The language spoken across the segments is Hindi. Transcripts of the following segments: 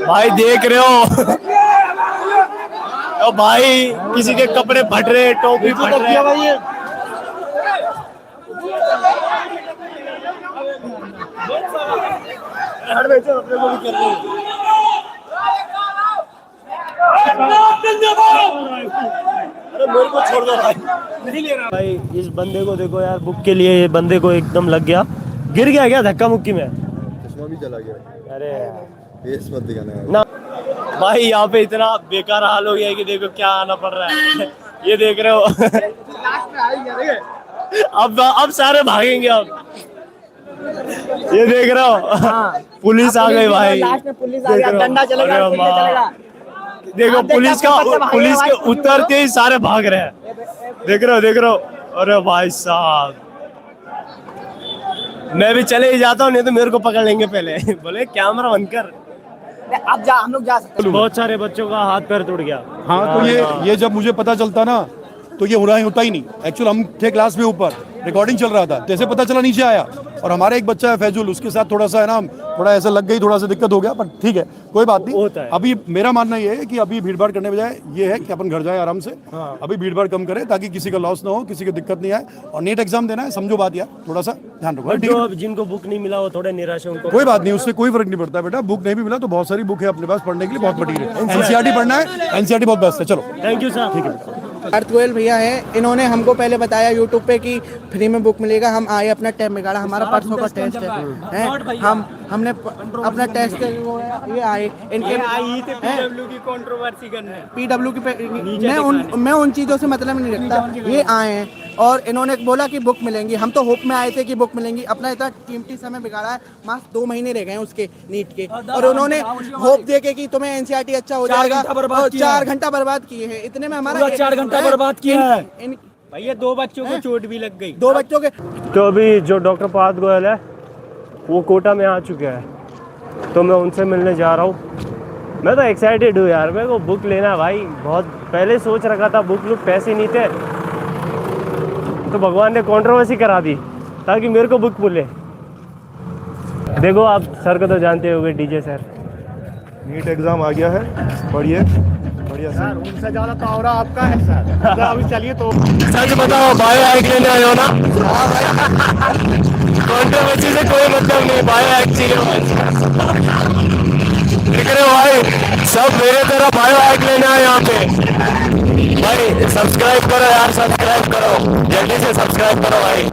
भाई देख रहे हो ओ भाई किसी के कपड़े फट रहे, टोपी फट रहे हैं भाई। अरे मेरे को छोड़ दो भाई, नहीं ले रहा भाई। इस बंदे को देखो यार, बुक के लिए ये बंदे को एकदम लग गया, गिर गया क्या धक्का मुक्की में, चश्मा भी चला गया। अरे फेस मत दिखाना ना भाई, यहाँ पे इतना बेकार हाल हो गया है कि देखो क्या आना पड़ रहा है। ये देख रहे हो अब सारे भागेंगे अब। ये देख रहे हो पुलिस आ गई भाई, लास्ट में पुलिस आ गया, डंडा चलेगा, चलेगा। देखो पुलिस के उतरते ही सारे भाग रहे हैं, देख रहे हो। अरे भाई साहब, मैं भी चले ही जाता हूँ, नहीं तो मेरे को पकड़ लेंगे पहले। बोले कैमरा बंद कर, अब जा, हम लोग जा सकते। बहुत सारे बच्चों का हाथ पैर टूट गया। हाँ तो ये जब मुझे पता चलता ना तो ये होता ही नहीं। एक्चुअल हम थे क्लास में ऊपर, रिकॉर्डिंग चल रहा था, जैसे पता चला नीचे आया, और हमारा एक बच्चा है फैजुल, उसके साथ थोड़ा सा है ना, थोड़ा ऐसा लग गई, थोड़ा सा दिक्कत हो गया, पर ठीक है कोई बात नहीं। अभी मेरा मानना ये है कि अभी भीड़ भाड़ करने बजाय ये है कि अपन घर जाए आराम से। अभी भीड़ भाड़ कम करें ताकि किसी का लॉस ना हो, किसी को दिक्कत नहीं आए। और नेट एग्जाम देना है, समझो बात यार, थोड़ा सा ध्यान रखो। जो जिनको बुक नहीं मिला वो थोड़े निराश है, कोई बात नहीं, उससे कोई फर्क नहीं पड़ता बेटा। बुक नहीं भी मिला तो बहुत सारी बुक है अपने पास पढ़ने के लिए, बहुत मटीरियल। एनसीईआरटी पढ़ना है, एनसीईआरटी बहुत बेस्ट है। चलो थैंक यू सर, ठीक है। अर्थ भैया है, इन्होंने हमको पहले बताया यूट्यूब पे कि फ्री में बुक मिलेगा। हम आए, अपना टाइम बिगाड़ा, हमारा परसों का टेस्ट है, हमने अपना टेस्ट ये आए, इनके पीडब्ल्यू की कंट्रोवर्सी करने, पीडब्ल्यू की मैं उन चीज़ों से मतलब नहीं रखता। ये आए हैं और इन्होंने बोला कि बुक मिलेंगी। हम तो होप में आए थे कि बुक मिलेंगी, अपना इतना कीमती समय बिगाड़ा है। मात्र 2 महीने रह गए उसके नीट के, और उन्होंने होप देके कि तुम्हें एनसीईआरटी अच्छा हो जाएगा, 4 घंटा बर्बाद किए हैं। इतने में हमारा 4 घंटा बर्बाद किया है भैया। 2 बच्चों को चोट भी लग गई, 2 बच्चों के। तो अभी जो डॉक्टर पार्थ गोयल है वो कोटा में आ चुके हैं, तो मैं उनसे मिलने जा रहा हूँ। मैं तो एक्साइटेड हूँ यार, मेरे को बुक लेना है भाई। बहुत पहले सोच रखा था, बुक लुक पैसे नहीं थे, तो भगवान ने कंट्रोवर्सी करा दी ताकि मेरे को बुक मिले। देखो आप सर को तो जानते होंगे, डीजे सर। नीट एग्जाम आ गया है, पढ़िए बढ़िया सर। उनसे ज्यादा पावरा आपका है सर। अभी चलिए तो सच बताओ, बायो हैक लेने आए हो ना? कंट्रोवर्सी से कोई मतलब नहीं, बायो हैक चाहिए। देख रहे हो भाई, सब मेरे तरह बायो हैक लेने आए यहाँ पे। भाई सब्सक्राइब करो यार, सब्सक्राइब करो, जल्दी से सब्सक्राइब करो भाई।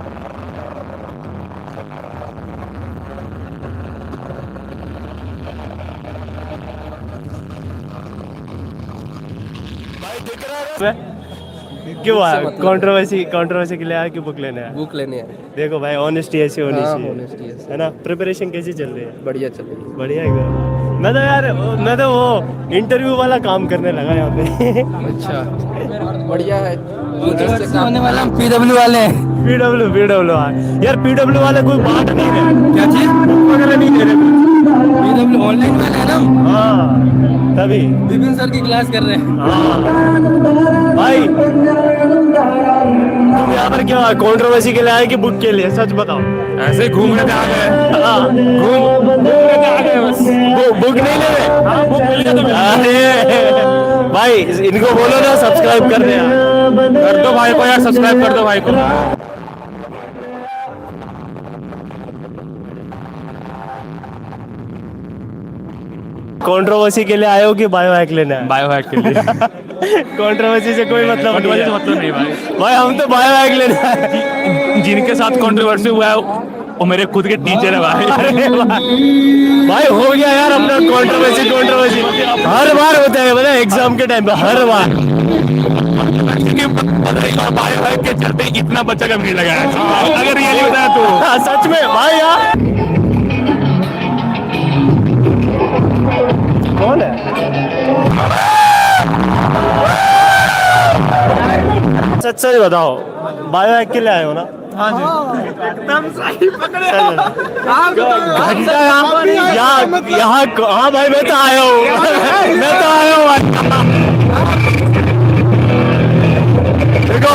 क्यों आया? कंट्रोवर्सी के लिए आया कि बुक लेने आया? बुक लेने आए। देखो भाई, ऑनेस्टी ऐसी होनी चाहिए, है ना? प्रिपरेशन कैसी चल रही है? बढ़िया चल रही है। बढ़िया है। मैं तो वो इंटरव्यू वाला काम करने लगा यहाँ पे। अच्छा बढ़िया है। होने वाला हम पीडब्ल्यू वाले हैं। पीडब्ल्यू यार, पीडब्ल्यू वाले कोई बात नहीं है। क्या चीज? वगैरह नहीं दे रहे। पीडब्ल्यू ऑनलाइन वाले हैं ना? हाँ तभी विपिन सर की क्लास कर रहे हैं। हाँ भाई, तुम यहाँ पर क्यों आए? कंट्रोवर्सी के लिए आए कि बुक के लिए? सच बताओ। ऐसे घूम रहे थे आ गए। बुक नहीं ले रहे? हाँ बुक मिल गया तो अरे भाई, इनको बोलो ना सब्सक्राइब कर दे यार। कर दो भाई को यार, सब्सक्राइब कर दो भाई को। कंट्रोवर्सी के लिए आए हो कि बायो हैक लेना है? बायो हैक के लिए। कंट्रोवर्सी से कोई मतलब नहीं है। मतलब नहीं भाई। भाई हम तो बायो हैक लेना है। जिनके साथ कंट्रोवर्सी हुआ है वो मेरे खुद के टीचर है भाई। भाई हो गया यार अपना कंट्रोवर्सी हर बार होता है, मतलब एग्जाम के टाइम पे हर बार। बायो हैक के चलते इतना बच्चा का भीड़ लगा है, अगर रियली बताया तो। सच में भाई यार। कौन है? सच बताओ, बायो हैक के लिए आए हो ना? हाँ जी, एकदम सही पकड़े हो। घंटा यहाँ हाँ भाई, मैं तो आया हूँ। देखो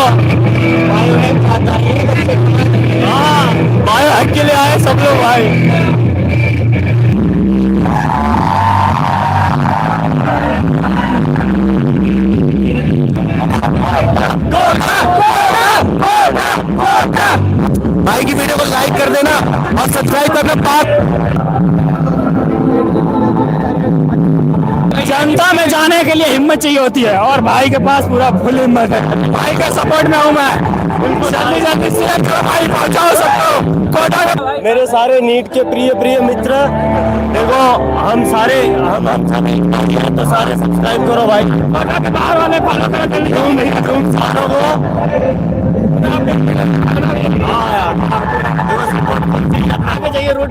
हाँ, बायो हैक के लिए आए सब लोग भाई। सब्सक्राइब करना जनता में जाने के लिए हिम्मत चाहिए होती है और भाई के पास पूरा फुल हिम्मत है। भाई का सपोर्ट में हूँ मैं, जल्दी जल्दी सिलेक्ट करो भाई, पहुंचाओ सबको कोटा में। मेरे सारे नीट के प्रिय प्रिय मित्र, देखो हम सारे तो सारे सब्सक्राइब करो भाई। कोटा के बाहर वाले फॉलो करो जल्दी। तुम सारों को हाँ यार आगे चाहिए रूट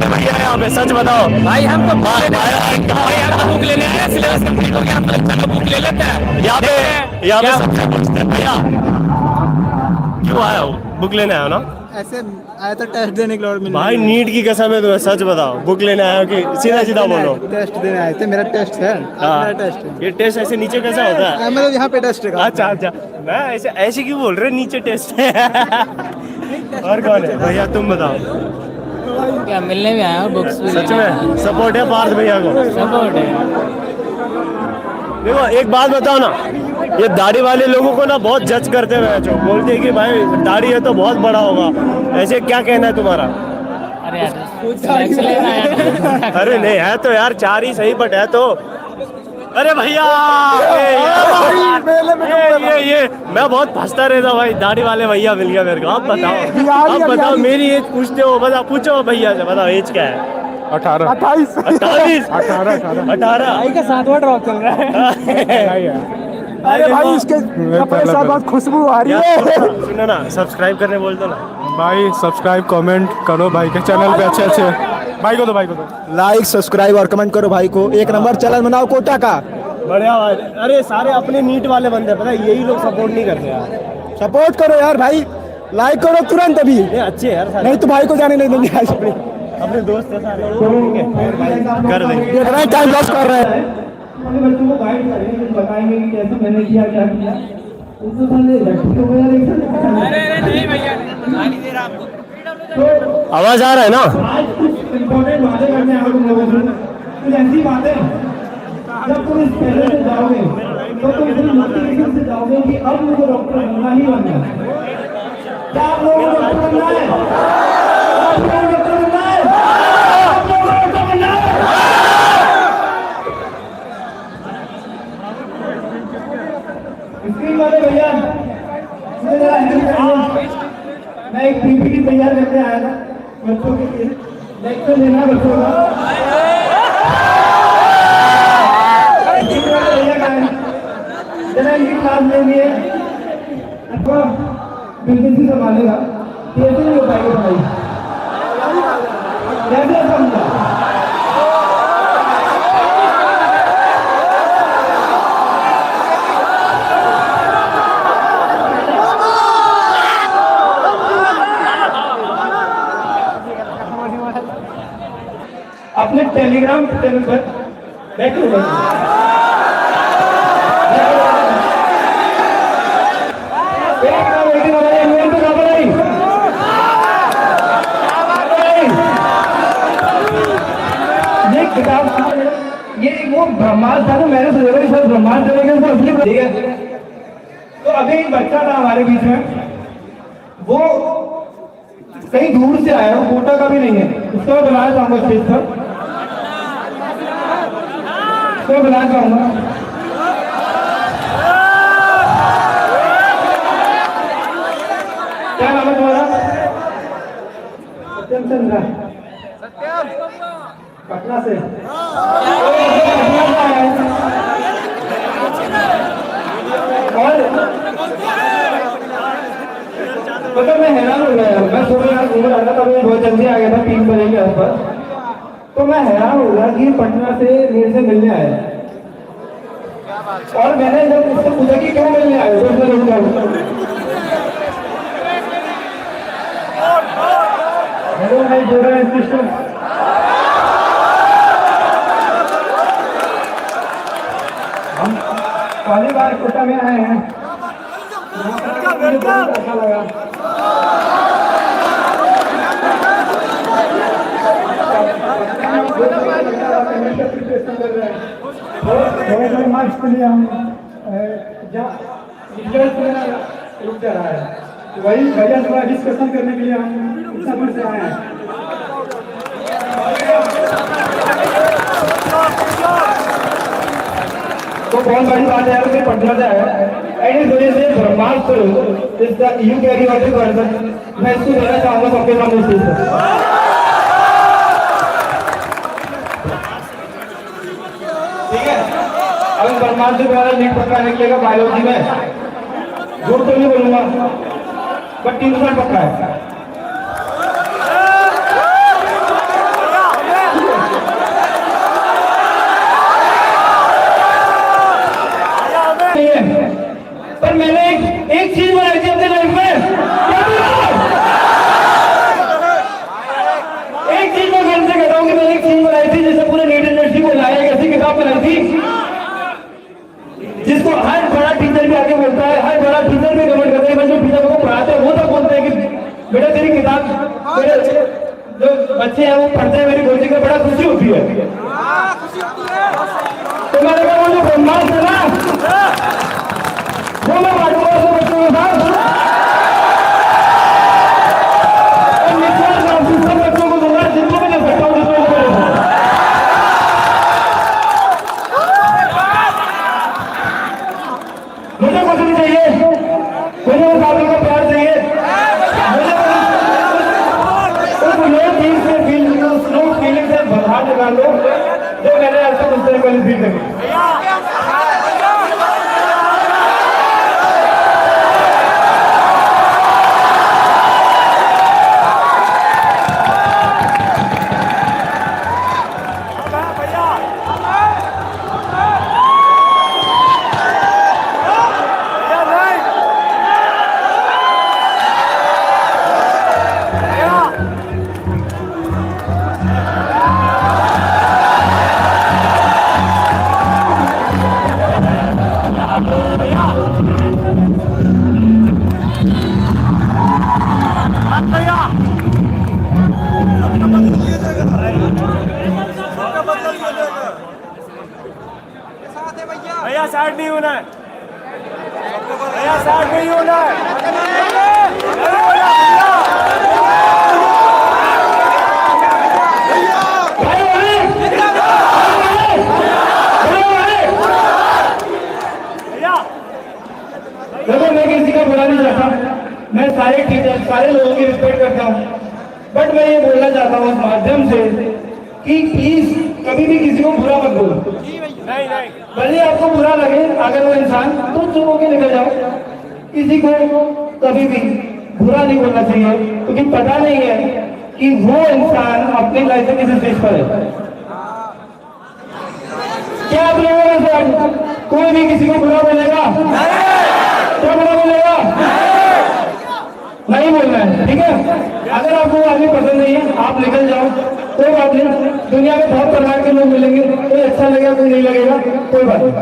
भैया यहाँ पे सच बताओ भाई हम तो बुक लेने आए, सिलेबस कंप्लीट हो गया, हम लोग चलो बुक ले लेते हैं। यहाँ पे सबसे पूछते हैं भैया क्यों आया हो, बुक लेने आया हो ना? ऐसे आया था टेस्ट देने के लिए और मिलने भाई नीट की कसम है तुम्हें, सच बताओ बुक लेने आया हो कि सीधा सीधा बोलो? टेस्ट देने आए थे, मेरा टेस्ट है। हाँ। मेरा टेस्ट है। ये टेस्ट ऐसे नीचे कैसा होता है? मतलब यहाँ पे टेस्ट है। अच्छा अच्छा, मैं ऐसे ऐसे क्यों बोल रहे नीचे टेस्ट है? और कौन है भैया तुम बताओ? क्या मिलने भी आया हूँ, बुक्स भी सच में सपोर्ट है पार्थ भैया को? सपोर्ट है। देखो एक बात बताओ ना, ये दाढ़ी वाले लोगों को ना बहुत जज करते हुए जो बोलते हैं कि भाई दाढ़ी है तो बहुत बड़ा होगा, ऐसे क्या कहना है तुम्हारा? अरे यार अरे नहीं है तो यार 4 ही सही, बट है तो। अरे भैया ये मैं बहुत फंसता रहता भाई, दाढ़ी वाले भैया मिल गया मेरे को। आप बताओ मेरी एज पूछते हो, बताओ पूछो भैया से, बताओ एज क्या है? 18 28 18 भाई का 7वां ड्रॉप चल रहा है। अरे भाई इसके कपड़े साथ बहुत खुशबू आ रही है। सुनो ना, सब्सक्राइब करने बोल दो ना भाई, सब्सक्राइब कमेंट करो भाई के चैनल पे, अच्छे भाई को दो लाइक सब्सक्राइब और कमेंट करो भाई को। एक नंबर चैनल बनाओ कोटा का, बढ़िया भाई। अरे सारे अपने नीट वाले बंदे, पता है यही लोग सपोर्ट नहीं करते यार। सपोर्ट करो यार भाई, लाइक करो तुरंत अभी, ये अच्छे यार सारे, नहीं तो भाई को जाने नहीं देंगे आज। अपने दोस्त है सारे, ठीक है कर देंगे। टाइम लॉस कर रहे हैं। बच्चों को गाइड करेंगे, बताएंगे कि कैसे मैंने किया क्या किया। उससे पहले आवाज आ रहा है ना? आज कुछ इम्पोर्टेंट बातें करने आए तुम लोगों से, कुछ ऐसी बातें जब तुम इस पहले से जाओगे तो तुम सिर्फ मोटिवेशन से जाओगे कि अब मुझे डॉक्टर बनना ही बनना है। क्या आप लोगों को डॉक्टर बनना है? आप लोगों को डॉक्टर बनना है? आप लोगों को डॉक्टर बनना है? स्क्रीन वाले भैया मुझे जरा हेल्प करिए। मैं एक पीपीटी तैयार करके आया था बच्चों के लिए, लेक्चर लेना बच्चों का। जरा इनकी क्लास लेनी है, अथवा बिजनेस ही संभालेगा, कैसे नहीं हो पाएगा भाई? कैसे समझा? अपने टेलीग्राम चैनल पर बैठो ये किताब, ये वो ब्रह्मांड था ना, मैंने सोचा कि सर ब्रह्मांड चलेगा तो असली, ठीक है। तो अभी एक बच्चा था हमारे बीच में, वो कहीं दूर से आया, वो कोटा का भी नहीं है, उसको मैं बुलाना चाहूंगा स्टेज पर, उसको बुलाना चाहूंगा। क्या नाम है तुम्हारा? सत्यम चंद्रा, पटना से। और पता मैं हैरान हो गया यार, मैं सुबह यहाँ घूम रहा था, तभी बहुत जल्दी आ गया था 3 बजे के आसपास। तो मैं हैरान हो गया कि पटना से मेरे से मिलने आया, और मैंने जब उससे पूछा कि क्यों मिलने आए तो उसने रुक गया। हेलो भाई, बोल रहे हैं सिस्टर, हम पहली बार कोटा में आए हैं, मुझे बहुत अच्छा लगा। थोड़े मार्क्स के लिए हम रिजल्ट रुक जा रहा है, वही भैया थोड़ा डिस्कशन करने के लिए हम सफर से आया है। तो बहुत बड़ी बात है कि पटना से आया एंड इस वजह से ब्रह्मास्त्र यू कैरी आउट वर्जन मैं इसको देना चाहूंगा सबके सामने स्टेज पर। ठीक है, अब ब्रह्मास्त्र द्वारा नीट पक्का निकलेगा बायोलॉजी में, झूठ तो नहीं बोलूंगा बट 3% पक्का है। पर मैंने एक चीज बनाई थी अपने लाइफ में, एक चीज मैं घर से कहता हूँ कि मैंने एक चीज बनाई थी जिससे पूरे नीट इंडस्ट्री को लाया, एक ऐसी किताब बनाई थी जिसको हर बड़ा टीचर भी आके बोलता है, हर बड़ा टीचर भी कमेंट करता है, जो टीचर को पढ़ाते हैं वो तक बोलते हैं कि बेटा तेरी किताब मेरे जो बच्चे हैं वो पढ़ते हैं, मेरी खोजी का बड़ा खुशी होती है। तो मैंने कहा वो जो ब्रह्मास्त्र है ना वो मैं बांटूंगा सब बच्चों के साथ और निश्चय सब बच्चों को दूंगा जिनको भी दे सकता हूँ, जिसको भी दे सकता हूँ। मुझे कुछ नहीं चाहिए, मुझे उस आदमी का प्यार चाहिए, मुझे फीलिंग से बाहर निकाल लो जो मैंने आज तक उससे पहले फील करी। भैया साइड नहीं होना है, भैया साइड नहीं होना है। देखो मैं किसी का बुरा नहीं चाहता, मैं सारे टीचर सारे लोगों की रिस्पेक्ट करता हूँ, बट मैं ये बोलना चाहता हूँ इस माध्यम से कि प्लीज कभी भी किसी को बुरा मत बोलो। नहीं नहीं, भले आपको बुरा लगे अगर वो इंसान तो चुप होकर निकल जाओ, किसी को कभी भी बुरा नहीं बोलना चाहिए क्योंकि पता नहीं है कि वो इंसान अपनी लाइफ में किस स्टेज पर है। क्या आप लोगों में से कोई भी किसी को बुरा बोलेगा? क्या बुरा बोलेगा? नहीं बोलना है, ठीक है। अगर आपको वो आदमी पसंद नहीं है आप निकल जाओ, कोई बात नहीं। दुनिया में बहुत प्रकार के लोग मिलेंगे, कोई अच्छा लगेगा कोई नहीं लगेगा, कोई बात नहीं,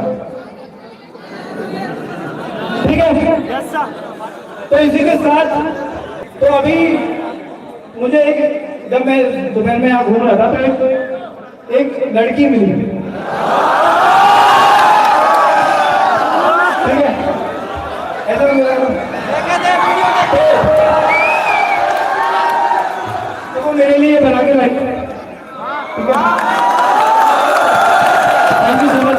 ठीक है। तो इसी के साथ तो अभी मुझे जब मैं दोपहर में यहाँ घूम रहा था तो एक लड़की मिली, ठीक है, ऐसा तो वो मेरे लिए बना के लाई, ठीक है। थैंक यू सो मच,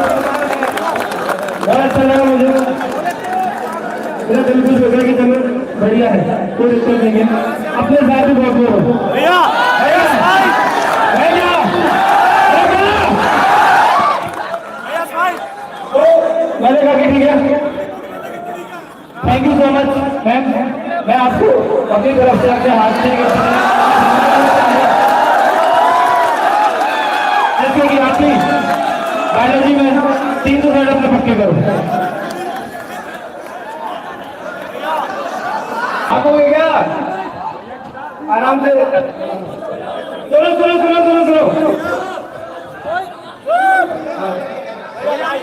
बहुत अच्छा लगा मुझे, मेरा दिल खुश हो गया कि चलो बढ़िया है, कोई दिक्कत नहीं है। अपने साथ भी बहुत लोग भैया मैंने कहा कि ठीक है, thank you so much ma'am, मैं आपको अपनी तरफ से अपने हाथ से जैसे कि आपकी बायोलॉजी में 300 साइड अपने पक्के करो। आपको क्या आराम से सुनो सुनो सुनो सुनो सुनो,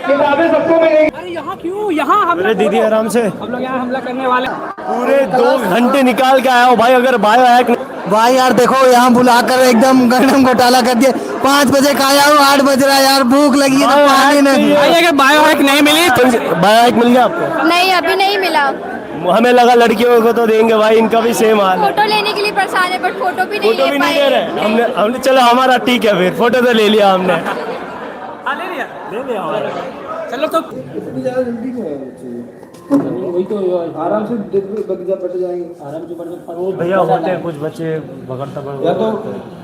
किताबें सबको मिलेंगी। अरे यहाँ क्यों, यहाँ अरे दीदी आराम से, हम लोग यहाँ हमला करने वाले पूरे 2 घंटे निकाल के आया हूँ भाई। अगर बायो हैक भाई यार देखो यहाँ बुलाकर एकदम गरम घोटाला कर दिया। 5 बजे का आया हूँ, 8 बज रहा है यार, भूख लगी है तो पानी नहीं। भाई अगर बायो हैक नहीं मिली तो बायो हैक मिल गया आपको? नहीं अभी नहीं मिला। हमें लगा लड़कियों को तो देंगे भाई, इनका भी सेम हाल है। फोटो लेने के लिए परेशान है बट फोटो भी नहीं फोटो ले भी नहीं पाए। ले रहे हमने चलो हमारा ठीक है, फिर फोटो तो ले लिया हमने। चलो तो आराम से बट जाएंगे आराम से वो भैया होते हैं कुछ बच्चे भगड़ता या तो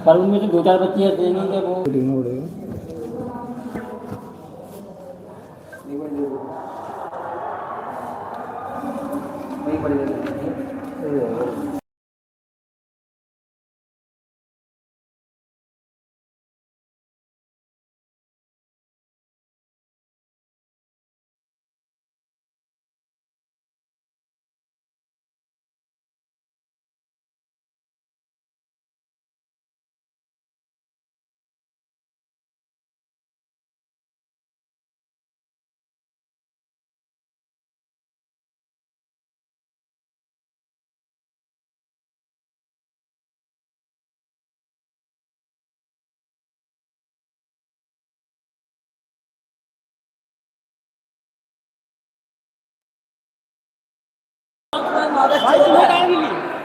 पर उनमें से 2-4 बच्चे देंगे वो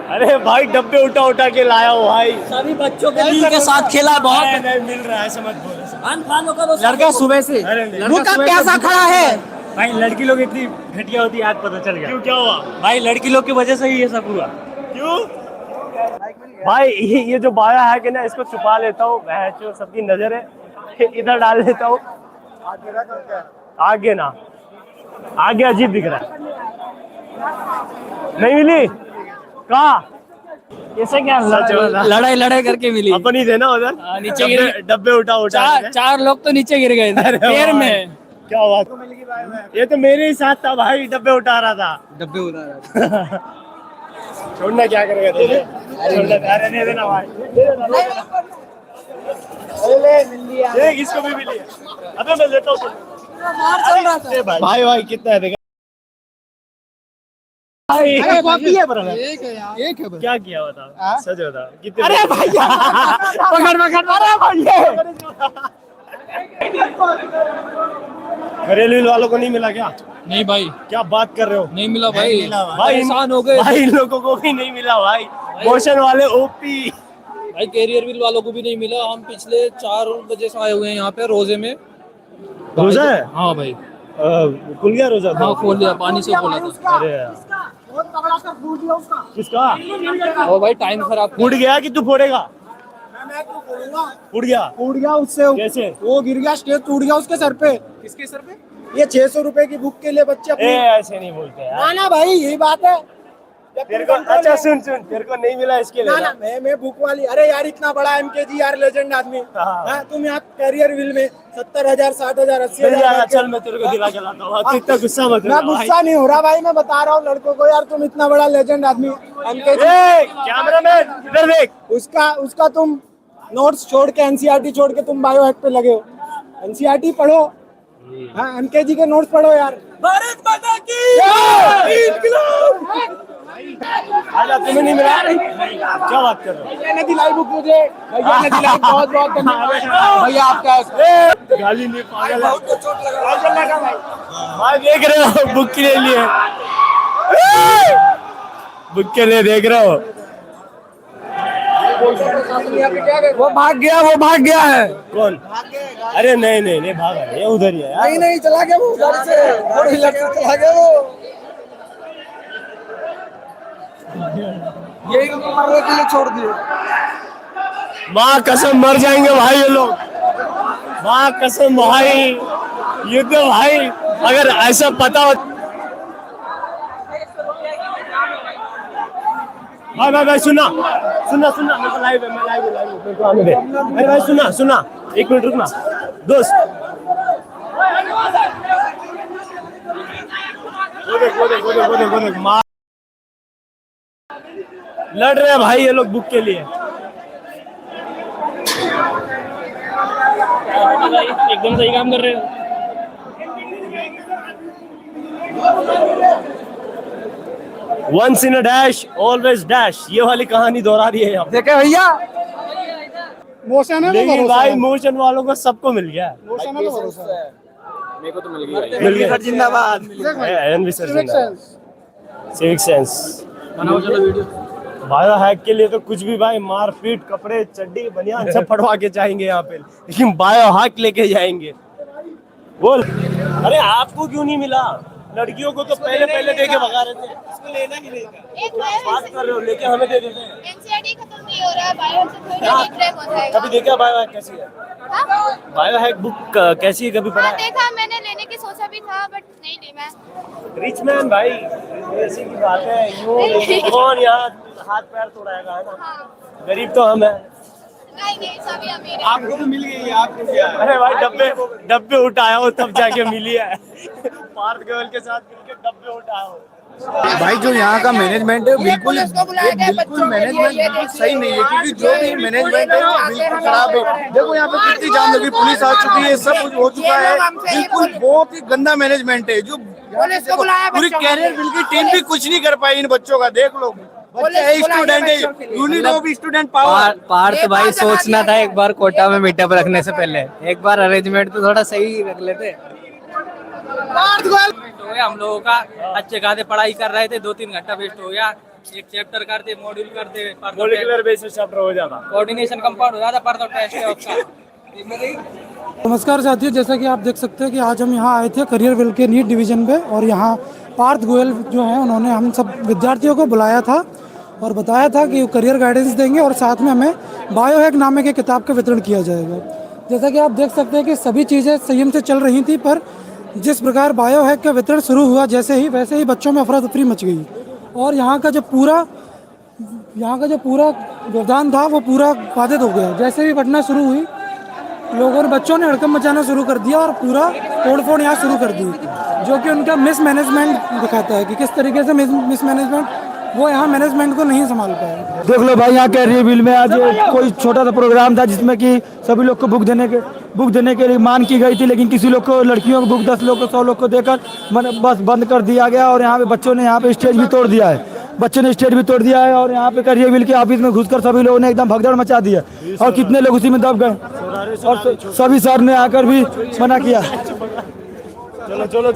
अरे भाई डब्बे उठा के लाया हो भाई, सभी बच्चों के दिल के साथ खेला बहुत। नहीं मिल रहा है, समझ बोलो। लड़का सुबह से वो कैसा खड़ा है भाई, लड़की लोग इतनी घटिया होती है आज पता चल गया। क्यों, क्या हुआ भाई? लड़की लोग की वजह से ही ये सब हुआ। क्यों भाई? ये जो बाया है कि ना, इसको छुपा लेता हूँ, जो सबकी नजर है इधर डाल लेता हूँ। आगे ना, आगे अजीब दिख रहा है। नहीं मिली कहा? ऐसे क्या लड़ाई करके मिली। अपनी थे ना उधर, नीचे गिरे डब्बे उठा चार लोग तो नीचे गिर गए पैर में। क्या हुआ? ये तो मेरे ही साथ था भाई, डब्बे उठा रहा था। डब्बे उतार छोड़ना क्या करेगा तुझे? छोड़ना, दे देना भाई, देख इसको भी मिली है। अबे मैं लेता हूँ भाई कितना है देखा भाई? एक है क्या किया बता, सच बता कितने? अरे भैया घरेलू वालों को नहीं मिला क्या? नहीं भाई, क्या बात कर रहे हो? नहीं मिला भाई, भाई इंसान हो गए भाई, इन लोगों को भी नहीं मिला भाई। मोशन वाले ओपी भाई, कैरियर व्हील वालों को भी नहीं मिला। हम पिछले 4 बजे से आए हुए हैं यहाँ पे रोजे में। रोजा है? हाँ भाई, खुल गया रोजा? हाँ खोल दिया, पानी से खोला था। अरे किसका? ओ भाई टाइम खराब। फूट गया कि तू फोड़ेगा? फूट गया उससे कैसे? वो गिर गया, स्टेज टूट गया उसके सर पे। किसके सर पे? ये 600 रुपए की बुक के लिए बच्चे अपने ऐसे नहीं बोलते यार। ना भाई, यही बात है। तेरे को अच्छा सुन तेरे को नहीं मिला इसके लिए ना मैं बुक वाली। अरे यार इतना बड़ा MKG यार, लेजेंड आदमी। तुम यहाँ कैरियर व्हील में 70,000 60,000 80,000। चल मैं तेरे को दिला के लाता हूँ, इतना गुस्सा मत। मैं गुस्सा नहीं हो रहा भाई, मैं बता रहा हूँ लड़कों को, यार तुम इतना बड़ा लेजेंड आदमी MKG। कैमरामैन इधर देख, उसका तुम नोट्स छोड़ के, NCERT छोड़ के तुम बायो हैक पे लगे हो। NCERT पढ़ो, हाँ MKG के नोट्स पढ़ो यार। भारत माता की इंकलाब। आजा, तुम्हें नहीं मिला? क्या बात कर रहे हो? भैया ने दिलाई बुक मुझे, भैया ने दिलाई, बहुत बहुत धन्यवाद भैया आपका। गाली नहीं, पागल है भाई। देख रहे हो बुक के लिए, बुक के लिए देख रहे हो? वो भाग गया है। कौन? अरे नहीं भागा, ये उधर ही है यार। नहीं चला गया वो उधर से, चला गया वो। यही मरने के लिए छोड़ दिए। माँ कसम मर जाएंगे भाई ये लोग, माँ कसम भाई। ये तो भाई अगर ऐसा पता हो। भाई सुना मेरे को लाइव है, मैं लाइव मेरे को आने दे। अरे भाई सुना 1 मिनट रुकना दोस्त। वो देख माँ लड़ रहे हैं भाई ये लोग बुक के लिए। एकदम सही काम कर रहे हो। Once in a dash always dash, ये वाली कहानी दोहरा रही है यहाँ पे। देखे भैया, मोशन है, लेकिन भाई मोशन वालों को सबको मिल गया। मोशन है तो भरोसा है। मेरे को तो मिल गया। जिंदाबाद। Civic sense. बनाओ चलो वीडियो। बायो हैक के लिए तो कुछ भी भाई, मार पीट, कपड़े, चड्डी, बनियान सब पड़वा के जाएंगे यहाँ पे, लेकिन बायो हैक लेके जाएंगे। बोल, अरे आपको क्यों नहीं मिला? लड़कियों को तो पहले दे के भगा रहे थे। इसको लेना ही नहीं था। बात कर रहे हो, लेके हमें दे देते हैं। एनसीईआरटी खत्म नहीं हो रहा है, बायो से थोड़ी ना ट्रैक होता है। कभी देखा बायो हैक कैसी है? बायो हैक बुक कैसी है, कभी पढ़ा है? देखा, मैंने लेने की सोचा भी था बट नहीं ली मैं। रिच मैन भाई, ऐसी की बात है, यूं कौन यहाँ हाथ पैर तोड़ाएगा, है ना? हाँ। गरीब तो हम है। नहीं सभी अमीर हैं। आपको तो मिल गई, आपको क्या? अरे भाई डब्बे उठाया हो तब जाके मिली है। पार्थ गोयल के साथ मिलकर डब्बे उठाया हो। भाई जो यहाँ का मैनेजमेंट है बिल्कुल मैनेजमेंट सही नहीं है, क्योंकि जो भी मैनेजमेंट है वो बिल्कुल खराब है। देखो यहाँ पे कितनी जाम लगी, पुलिस आ चुकी है, सब कुछ हो चुका है, बिल्कुल बहुत ही गंदा मैनेजमेंट है। जो पूरी कैरियर बिल्कुल टीम भी कुछ नहीं कर पाई इन बच्चों का। देख लो, बच्चे है, स्टूडेंट है, unit of student power. Parth भाई सोचना था एक बार कोटा में मीटअप रखने से पहले, एक बार अरेंजमेंट तो थोड़ा सही रख लेते। हम लोगों का अच्छे खासे पढ़ाई कर रहे थे, 2-3 घंटा वेस्ट हो गया। एक चैप्टर करते, मॉड्यूल करते, मॉलिक्यूलर बेसिस चैप्टर हो जाता, कोऑर्डिनेशन कंपाउंड हो जाता, पर तो टेस्ट है उसका। नमस्कार साथियों, जैसा कि आप देख सकते हैं कि आज हम यहाँ आए थे करियर वेल के नीट डिवीज़न पे, और यहाँ पार्थ गोयल जो हैं उन्होंने हम सब विद्यार्थियों को बुलाया था और बताया था कि वो करियर गाइडेंस देंगे और साथ में हमें बायो हैक नामे के किताब का वितरण किया जाएगा। जैसा कि आप देख सकते हैं कि सभी चीज़ें संयम से चल रही थी, पर जिस प्रकार बायो हैक का वितरण शुरू हुआ वैसे ही बच्चों में अफरा तफरी मच गई, और यहाँ का जो पूरा व्यवधान था वो पूरा बाधित हो गया। जैसे ही घटना शुरू हुई, बच्चों ने हड़कंप मचाना शुरू कर दिया और पूरा तोड़फोड़ यहाँ शुरू कर दी, जो कि उनका मिसमैनेजमेंट दिखाता है कि किस तरीके से मिसमैनेजमेंट, वो यहाँ मैनेजमेंट को नहीं संभाल पाए। देख लो भाई, यहाँ कैरियर विल में आज कोई छोटा सा प्रोग्राम था जिसमें कि सभी लोग को बुक देने के लिए मांग की गई थी, लेकिन किसी लोग को, लड़कियों को बुक 10 लोग को 100 लोग को देकर बस बंद कर दिया गया। और यहाँ पे बच्चों ने यहाँ पे स्टेज भी तोड़ दिया है, और यहाँ पे करियर विल के ऑफिस में घुसकर सभी लोगों ने एकदम भगदड़ मचा दी है, और कितने लोग उसी में दब गए, और सभी सर ने आकर भी मना किया। चलो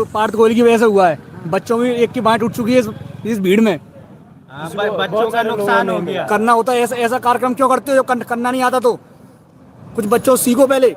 पार्थ गोयल की वजह से हुआ है, बच्चों में एक की बाँट उठ चुकी है इस भीड़ में। बच्चों का नुकसान हो गया। करना होता है ऐसा कार्यक्रम क्यों करते हो जो करना नहीं आता? तो कुछ बच्चों सीखो पहले।